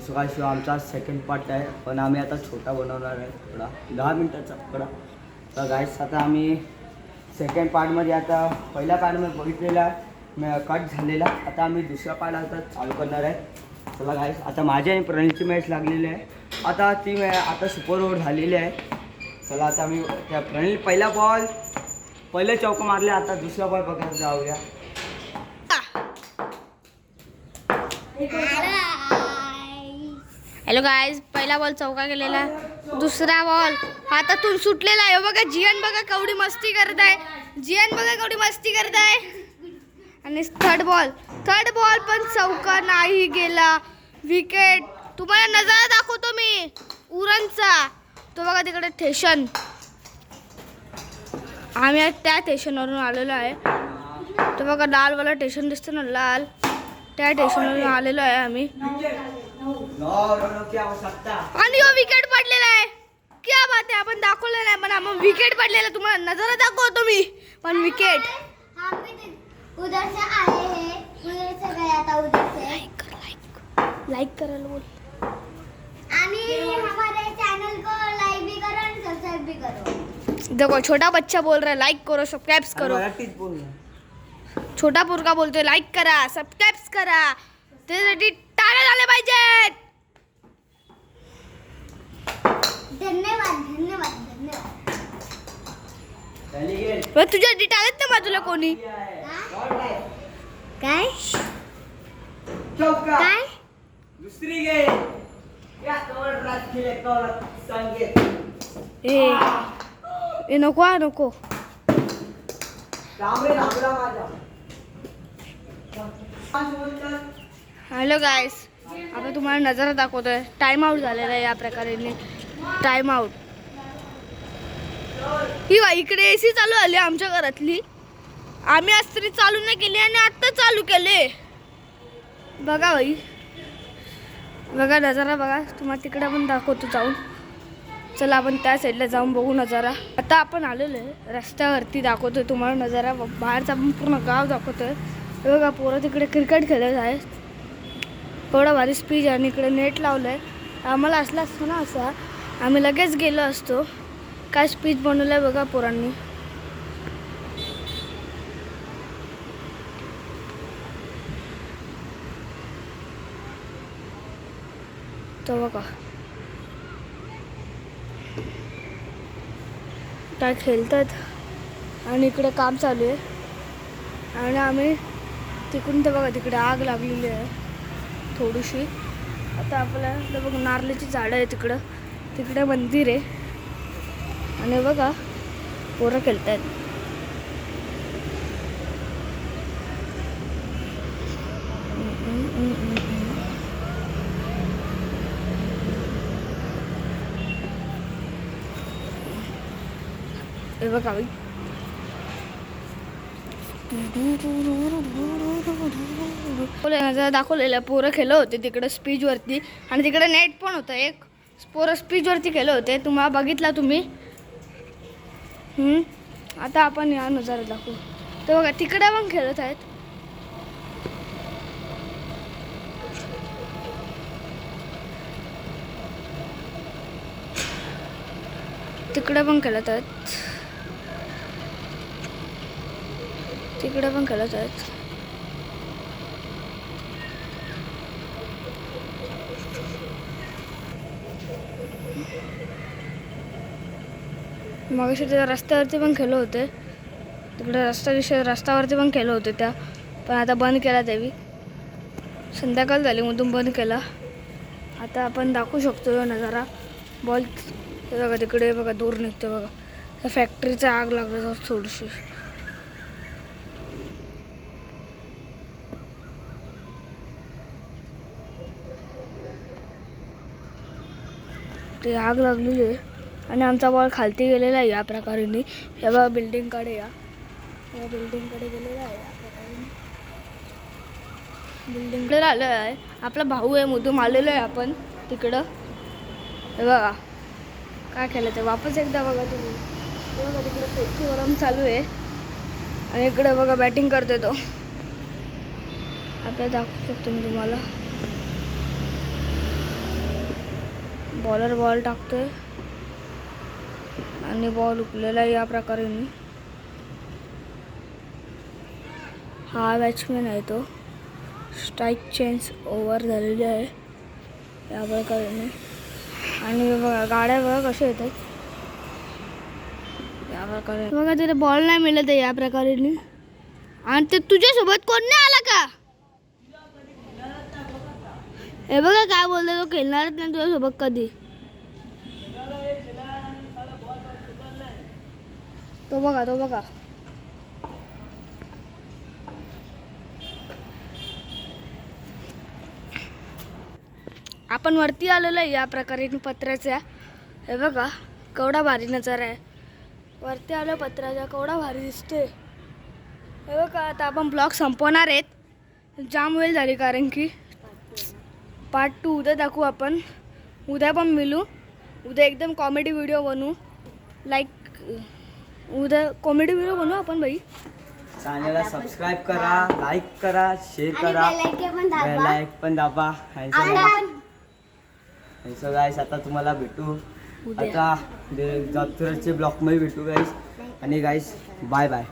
शिवाय आमचा second part आहे, पण आम्ही आता छोटा बनवणार आहे थोडा 10 मिनिटाचा थोडा. तर गाईस आता आम्ही सेकंड पार्टमध्ये आता पहिल्या पार्टमध्ये बघितलेला आहे कट झालेला. आता आम्ही दुसरा पार्ट आता चालू करणार आहे. चला गाईस आता माझी आणि प्रणीलची मॅच लागलेली आहे. आता ती आता सुपर ओव्हर झालेली आहे. चला आता आम्ही त्या प्रणील पहिले चौक मारले. आता दुसरा बॉल बघायला जाऊया. हॅलो गाईज, पहिला बॉल चौका गेलेला, दुसरा बॉल हातातून सुटलेला आहे. बघा जियान बघा केवढी मस्ती करत आहे. आणि थर्ड बॉल पण चौका नाही गेला. विकेट. तुम्हाला नजारा दाखवतो मी उरणचा. तो बघा तिकडे स्टेशन. आम्ही त्या स्टेशनवरून आलेलो आहे. तो बघा लालवाला स्टेशन दिसतो ना, लाल, त्या स्टेशनवरून आलेलो आहे आम्ही. आणि विकेट पडलेला आहे. क्या बात आहे. आपण दाखवलं नाही पण आपण विकेट पडलेला तुम्हाला नजारा दाखवतो मी. पण विकेट उधर से आए हैं, उधर से गया था, उधर से लाइक करायला बोल. आणि हमारे चैनल को लाइक भी करो और सब्सक्राइब भी करो. देखो छोटा बच्चा बोल रहा है लाइक करो सब्सक्राइब करो. छोटा पोरगा बोलतोय लाइक करा सब्सक्राइब करा. त्यासाठी टाळ्या झाल्या पाहिजेत. धन्यवाद. तुझ्या डिट आलेत ना बाजूला कोणी. काय दुसरी गेम ए नको. हॅलो गाईस, आता तुम्हाला नजारा दाखवतोय. टाइम आउट झालेला आहे या प्रकारे. Time out. ही बा इकडे एसी चालू झाली आमच्या घरातली. आम्ही आज तरी चालू नाही केली आणि आत्ता चालू केले. बघा बाई, बघा नजारा बघा. तुम्हाला तिकडे पण दाखवतो जाऊन. चला आपण त्या साईडला जाऊन बघू नजारा. आता आपण आलेलो आहे रस्त्यावरती. दाखवतोय तुम्हाला नजारा. बाहेरचा आपण पूर्ण गाव दाखवतोय. बघा पोरं तिकडे क्रिकेट खेळत आहेत. थोडा भारी स्पीच आणि इकडे नेट लावलं आहे. आम्हाला असला असतो ना असा, आम्ही लगेच गेलो असतो. काय स्पीच बनवलं आहे बघा पोरांनी. तो बघा काय खेळतात आणि इकडे काम चालू आहे. आणि आम्ही तिकडून तर बघा तिकडे आग लागलेली आहे थोडीशी. आता आपल्याला बघ नारळीची झाडं आहे तिकडे मंदिर आहे. आणि बघा पोरं खेळत आहेत. हे बघा बाई, दाखवलेलं पोरं खेळत होते तिकडे स्पीच वरती. आणि तिकडे नेट पण होतं. एक पोरं स्पीच वरती खेळत होते. तुम्हाला बघितला तुम्ही. आता आपण या नजारा दाखवू. तर बघा तिकडे पण खेळत आहेत. तिकडे पण खेळत आहेत. मगाशी त्या रस्त्यावरती पण खेळत होते. तिकडे रस्त्यावरती पण खेळत होते त्या. पण आता बंद केला त्यावी. संध्याकाळ झाली मधून बंद केला. आता आपण दाखवू शकतो नजारा. बॉल बघा तिकडे बघा दूर निघतो बघा. त्या फॅक्टरीचा आग लागला थोडीशी. ते आग लागलेली आहे. आणि आमचा बॉल खालती गेलेला आहे या प्रकारे. या बघा बिल्डिंगकडे बिल्डिंगकडे गेलेला आहे या प्रकारे. बिल्डिंगकडे आलेला आहे. आपला भाऊ आहे मधून आलेलो आहे आपण तिकडं. हे बघा काय केलं ते वापस एकदा बघा तुम्ही. बघा तिकडे पेची गरम चालू आहे. आणि इकडे बघा बॅटिंग करते तो. आता दाखवू शकतो मी तुम्हाला. बॉलर बॉल टाकतोय आणि बॉल उकलेला आहे या प्रकारे. हा बॅट्समॅन आहे तो. स्ट्राईक चेंज ओव्हर झालेली आहे या प्रकारे. आणि बघा गाड्या बघा कशा येतात या प्रकारे. बघा तिथे बॉल नाही मिळत आहे या प्रकारे. आणि ते तुझ्यासोबत कोण नाही आला का? हे बघा काय बोलतो तो, खेळणारच नाही तुझ्यासोबत कधी. तो बघा आपण वरती आलेलो आहे या प्रकारे पत्र्याच्या. हे बघा केवढा भारी नजारा आहे. वरती आलो पत्र्याच्या, केवढा भारी दिसतोय. हे बघा आता आपण ब्लॉग संपवणार आहेत. जाम वेळ झाली कारण की पार्ट 2 उद्या दाखवू आपण. उद्या पण मिळू. उद्या एकदम कॉमेडी व्हिडिओ बनवू. उद्या कॉमेडी व्हिडिओ बनवू आपण बाई. चॅनलला सबस्क्राइब करा, लाईक करा, शेअर करा, बेल आयकॉन पण दाबा. सो गाईस आता तुम्हाला भेटू आता जत्रेचे ब्लॉग मध्ये भेटू गाईस. आणि गाईस बाय बाय.